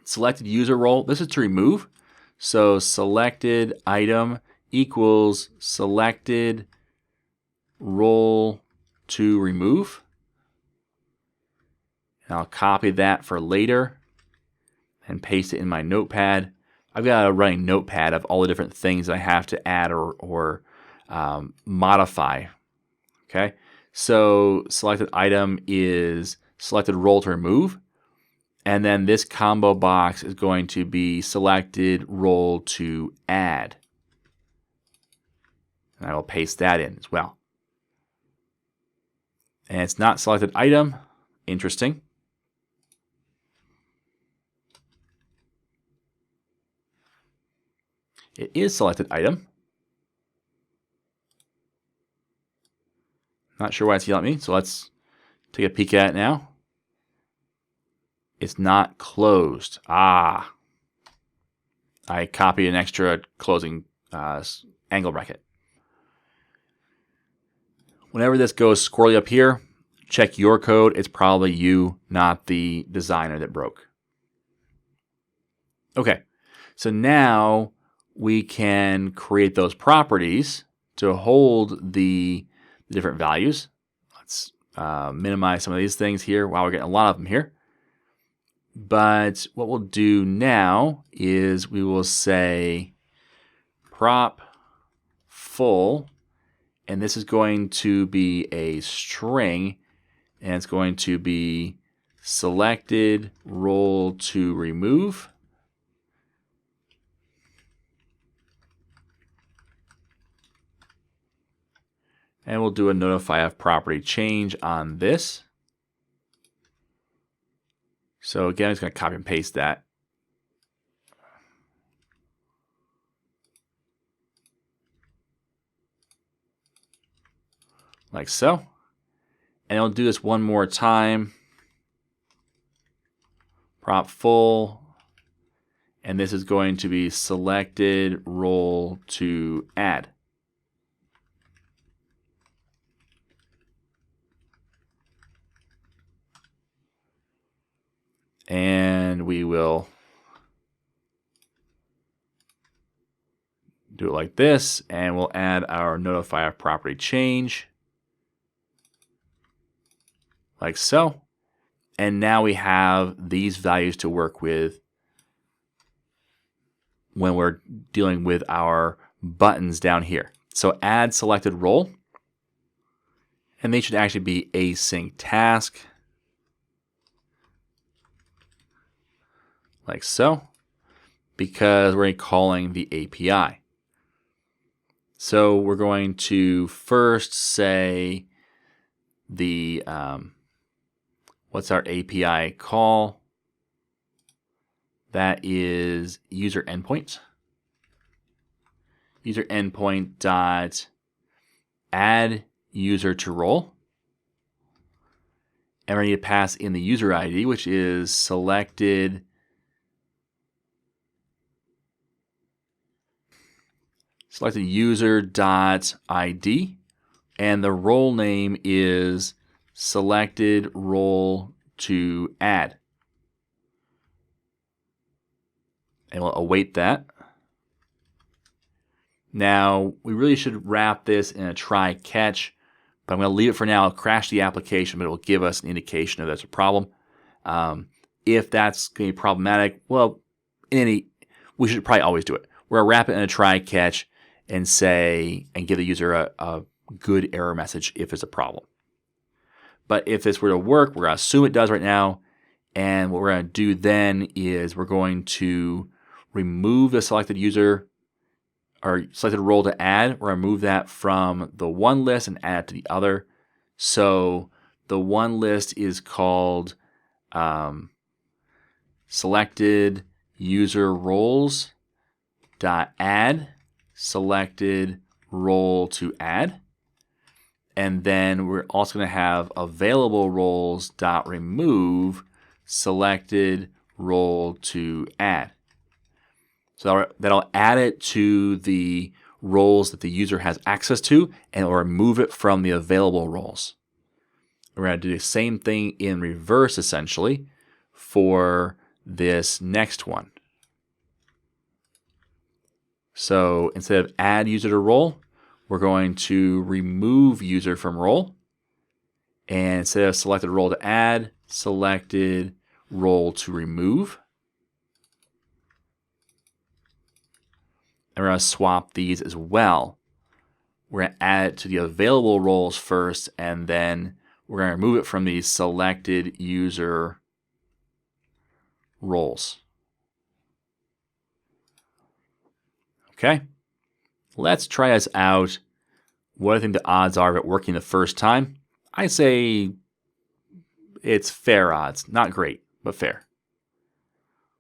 selected user role, this is to remove. So selected item equals selected role to remove. And I'll copy that for later and paste it in my notepad. I've got a running notepad of all the different things I have to add or modify. Okay, so selected item is selected role to remove. And then this combo box is going to be selected role to add. And I will paste that in as well. And it's not selected item. Interesting. It is selected item. Not sure why it's yelling at me, so let's take a peek at it now. It's not closed. I copied an extra closing angle bracket. Whenever this goes squirrely up here, check your code. It's probably you, not the designer that broke. Okay, so now we can create those properties to hold the different values. Let's minimize some of these things here. Wow, we're getting a lot of them here. But what we'll do now is we will say prop full, and this is going to be a string, and it's going to be selected role to remove. And we'll do a notify of property change on this. So again, I'm just going to copy and paste that. Like so. And I'll do this one more time. Prop full. And this is going to be selected role to add. And we will do it like this, and we'll add our notify of property change, like so. And now we have these values to work with when we're dealing with our buttons down here. So add selected role, and they should actually be async task, like so, because we're calling the API. So we're going to first say the what's our API call? That is user endpoint. User endpoint dot add user to role. And we need to pass in the user ID, which is selected user dot ID, and the role name is selected role to add. And we'll await that. Now, we really should wrap this in a try catch, but I'm going to leave it for now. I'll crash the application, but it will give us an indication if there's a problem. If that's going to be problematic, well, we should probably always do it. We're going to wrap it in a try catch and give the user a good error message if there's a problem. But if this were to work, we're going to assume it does right now. And what we're going to do then is we're going to remove the selected user or selected role to add. We're going to move that from the one list and add it to the other. So the one list is called selected user roles dot add selected role to add. And then we're also going to have available roles dot remove selected role to add. So that'll add it to the roles that the user has access to, and it'll remove it from the available roles. We're going to do the same thing in reverse, essentially, for this next one. So instead of add user to role, we're going to remove user from role. And instead of selected role to add, selected role to remove. And we're going to swap these as well. We're going to add it to the available roles first, and then we're going to remove it from the selected user roles. Okay, let's try this out. What do I think the odds are of it working the first time? I say it's fair odds. Not great, but fair.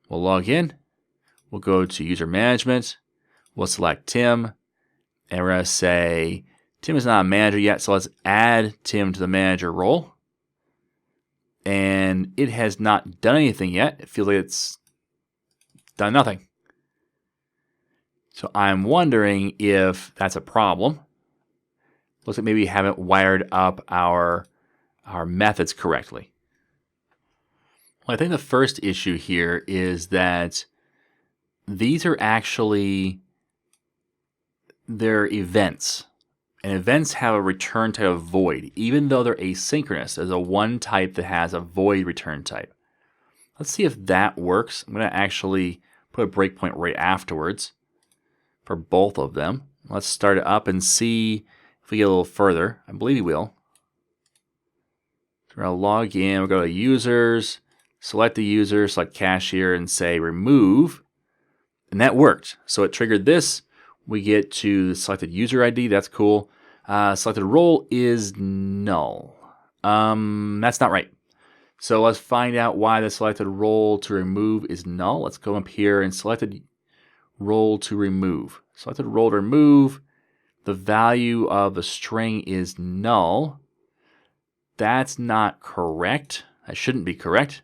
We'll log in. We'll go to user management. We'll select Tim. And we're going to say, Tim is not a manager yet, so let's add Tim to the manager role. And it has not done anything yet. It feels like it's done nothing. So I'm wondering if that's a problem. Looks like maybe we haven't wired up our methods correctly. Well, I think the first issue here is that these are actually they're events. And events have a return type of void, even though they're asynchronous. There's a one type that has a void return type. Let's see if that works. I'm going to actually put a breakpoint right afterwards for both of them. Let's start it up and see if we get a little further. I believe we will. So we're going to log in. We'll go to users, select the user, select cashier, and say remove. And that worked. So it triggered this. We get to the selected user ID. That's cool. Selected role is null. That's not right. So let's find out why the selected role to remove is null. Let's go up here and selected role to remove. Selected role to remove. The value of the string is null. That's not correct. That shouldn't be correct.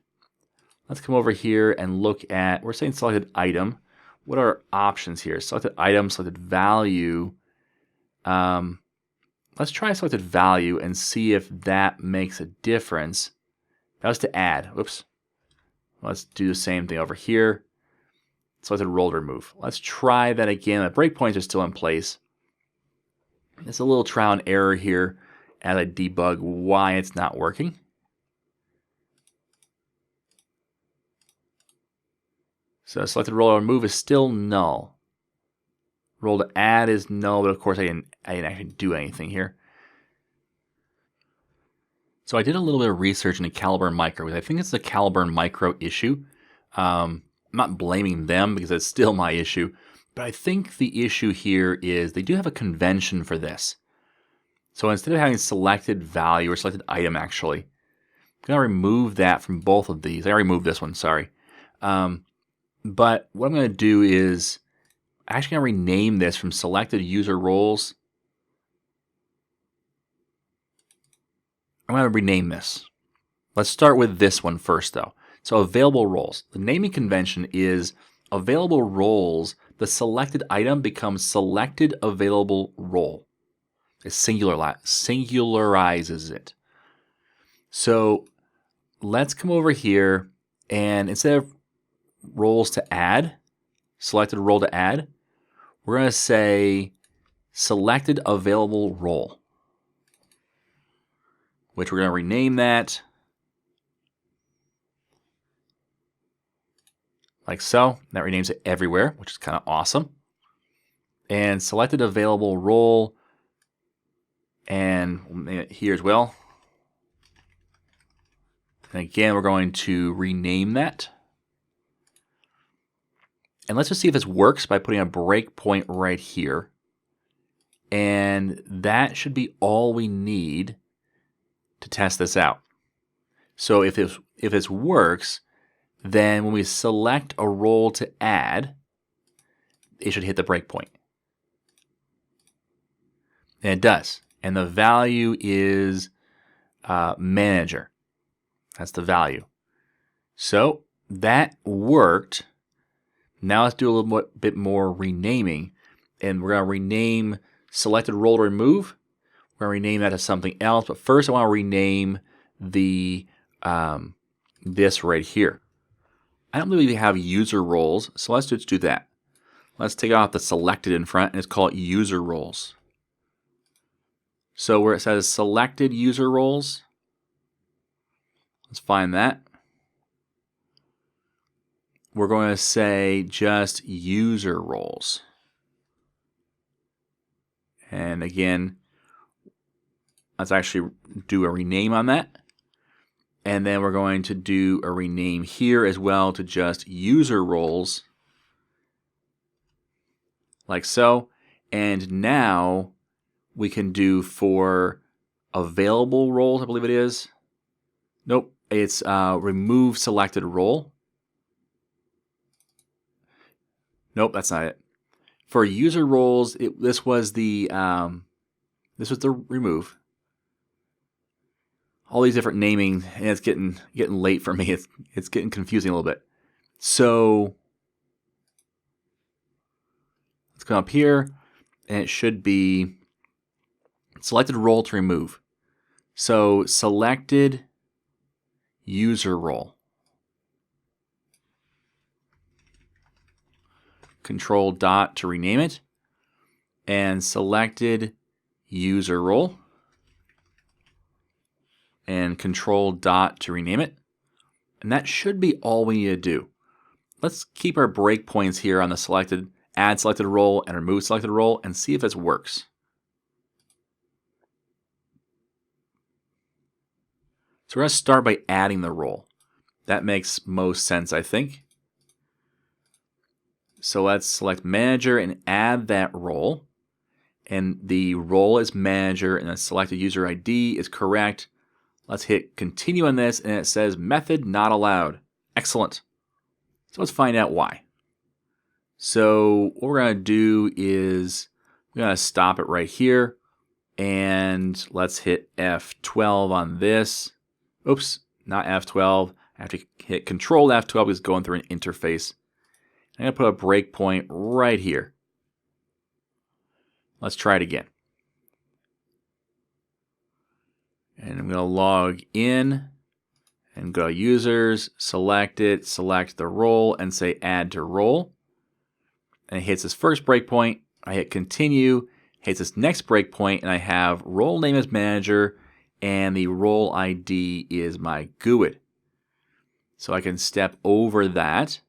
Let's come over here and look at, we're saying selected item. What are our options here? Selected item, selected value. Let's try selected value and see if that makes a difference. That was to add. Oops. Let's do the same thing over here. Selected role to remove. Let's try that again. The breakpoints are still in place. It's a little trial and error here as I debug why it's not working. So selected role to remove is still null. Role to add is null, but of course I didn't actually do anything here. So I did a little bit of research into Caliburn Micro, because I think it's a Caliburn Micro issue. I'm not blaming them because it's still my issue, but I think the issue here is they do have a convention for this. So instead of having selected value or selected item, actually, I'm going to remove that from both of these. I removed this one, sorry. But what I'm going to do is I'm actually going to rename this from selected user roles. I'm going to rename this. Let's start with this one first, though. So available roles. The naming convention is available roles. The selected item becomes selected available role. It singularizes it. So let's come over here and instead of roles to add, selected role to add, we're going to say selected available role, which we're going to rename that like so. That renames it everywhere, which is kind of awesome. And selected available role, and here as well. And again, we're going to rename that. And let's just see if this works by putting a breakpoint right here. And that should be all we need to test this out. So if this works, then when we select a role to add, it should hit the breakpoint. And it does. And the value is manager. That's the value. So that worked. Now let's do a little bit more renaming. And we're going to rename selected role to remove. We're going to rename that to something else. But first I want to rename the this right here. I don't believe we have user roles, so let's just do that. Let's take off the selected in front and let's call it user roles. So where it says selected user roles, let's find that. We're going to say just user roles. And again, let's actually do a rename on that. And then we're going to do a rename here as well to just user roles, like so. And now we can do for available roles, I believe it is. Nope, it's remove selected role. Nope, that's not it. For user roles, this was the remove. All these different naming, and it's getting late for me. It's getting confusing a little bit. So let's come up here, and it should be selected role to remove. So selected user role. Control dot to rename it, and selected user role. And control dot to rename it. And that should be all we need to do. Let's keep our breakpoints here on the add selected role and remove selected role and see if this works. So we're going to start by adding the role. That makes most sense, I think. So let's select manager and add that role. And the role is manager and the selected user ID is correct. Let's hit continue on this, and it says method not allowed. Excellent. So let's find out why. So what we're going to do is we're going to stop it right here, and let's hit F12 on this. Oops, not F12. I have to hit Control F12 because it's going through an interface. I'm going to put a breakpoint right here. Let's try it again. And I'm going to log in and go users, select it, select the role, and say add to role. And it hits this first breakpoint. I hit continue, hits this next breakpoint, and I have role name as manager, and the role ID is my GUID. So I can step over that.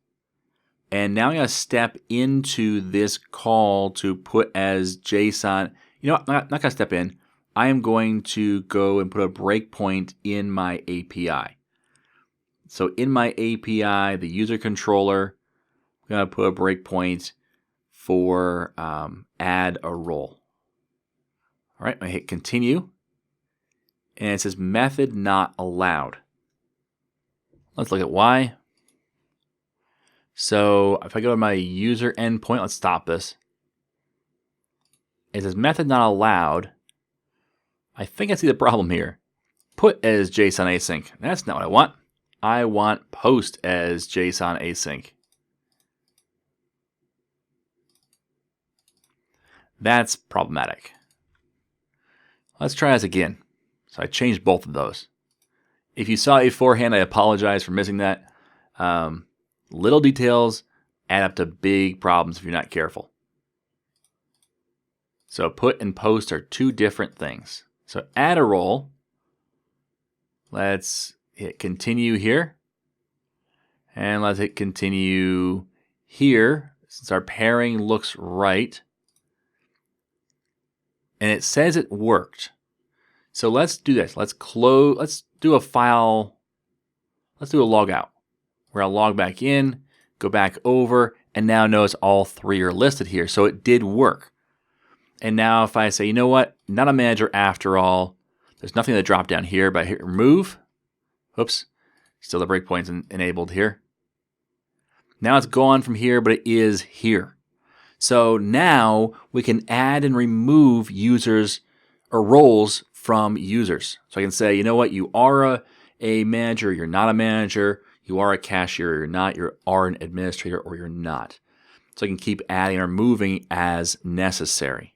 And now I'm going to step into this call to put as JSON. You know what? I'm not going to step in. I am going to go and put a breakpoint in my API. So in my API, the user controller, I'm going to put a breakpoint for add a role. All right, I hit continue, and it says method not allowed. Let's look at why. So if I go to my user endpoint, let's stop this. It says method not allowed. I think I see the problem here. Put as JSON async. That's not what I want. I want post as JSON async. That's problematic. Let's try this again. So I changed both of those. If you saw it beforehand, I apologize for missing that. Little details add up to big problems if you're not careful. So put and post are two different things. So add a role. Let's hit continue here. And let's hit continue here since our pairing looks right. And it says it worked. So let's do this. Let's do a file. Let's do a log out. We're going to log back in, go back over, and now notice all three are listed here. So it did work. And now if I say, you know what, not a manager after all, there's nothing to drop down here, but I hit remove. Oops, still the breakpoint's enabled here. Now it's gone from here, but it is here. So now we can add and remove users or roles from users. So I can say, you know what, you are a manager, you're not a manager, you are a cashier, you're not, you are an administrator, or you're not. So I can keep adding or moving as necessary.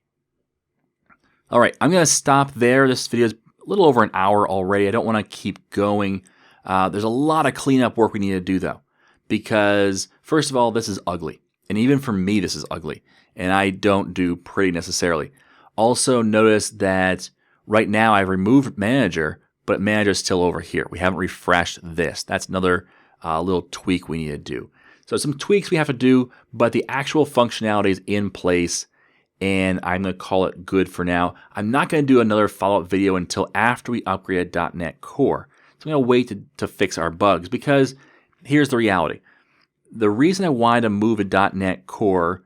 All right, I'm going to stop there. This video is a little over an hour already. I don't want to keep going. There's a lot of cleanup work we need to do, though, because first of all, this is ugly. And even for me, this is ugly. And I don't do pretty necessarily. Also, notice that right now I've removed manager, but manager is still over here. We haven't refreshed this. That's another little tweak we need to do. So some tweaks we have to do, but the actual functionality is in place, and I'm going to call it good for now. I'm not going to do another follow-up video until after we upgrade .NET Core. So I'm going to wait to fix our bugs, because here's the reality. The reason I wanted to move a .NET Core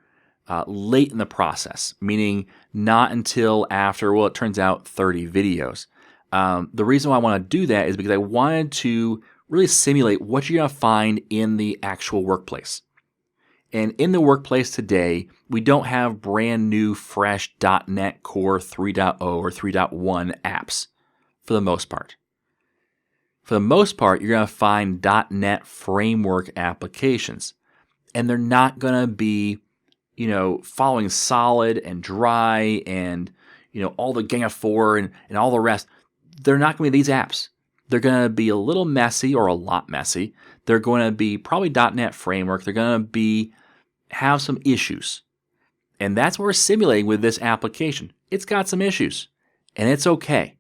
late in the process, meaning not until after, well, it turns out 30 videos. The reason why I want to do that is because I wanted to really simulate what you're going to find in the actual workplace. And in the workplace today, we don't have brand new, fresh .NET Core 3.0 or 3.1 apps for the most part. For the most part, you're going to find .NET framework applications. And they're not going to be, following solid and dry and, all the Gang of Four and all the rest. They're not going to be these apps. They're going to be a little messy or a lot messy. They're going to be probably .NET framework. They're going to have some issues. And that's what we're simulating with this application. It's got some issues. And it's okay,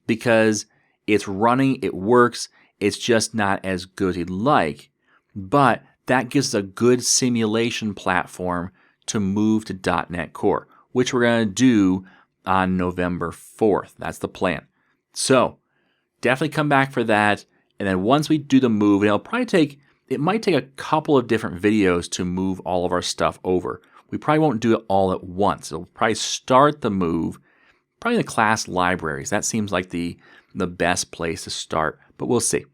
because it's running, it works, it's just not as good as you'd like. But that gives us a good simulation platform to move to .NET Core, which we're going to do on November 4th. That's the plan. So definitely come back for that. And then once we do the move, and it might take a couple of different videos to move all of our stuff over. We probably won't do it all at once. It'll probably start the move, probably in the class libraries. That seems like the best place to start, but we'll see.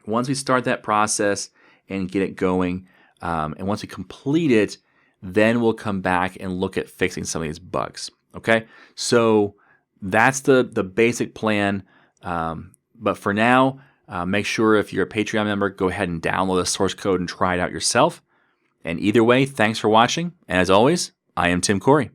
Once we start that process and get it going, and once we complete it, then we'll come back and look at fixing some of these bugs. Okay, so that's the basic plan. But for now, make sure if you're a Patreon member, go ahead and download the source code and try it out yourself. And either way, thanks for watching. And as always, I am Tim Corey.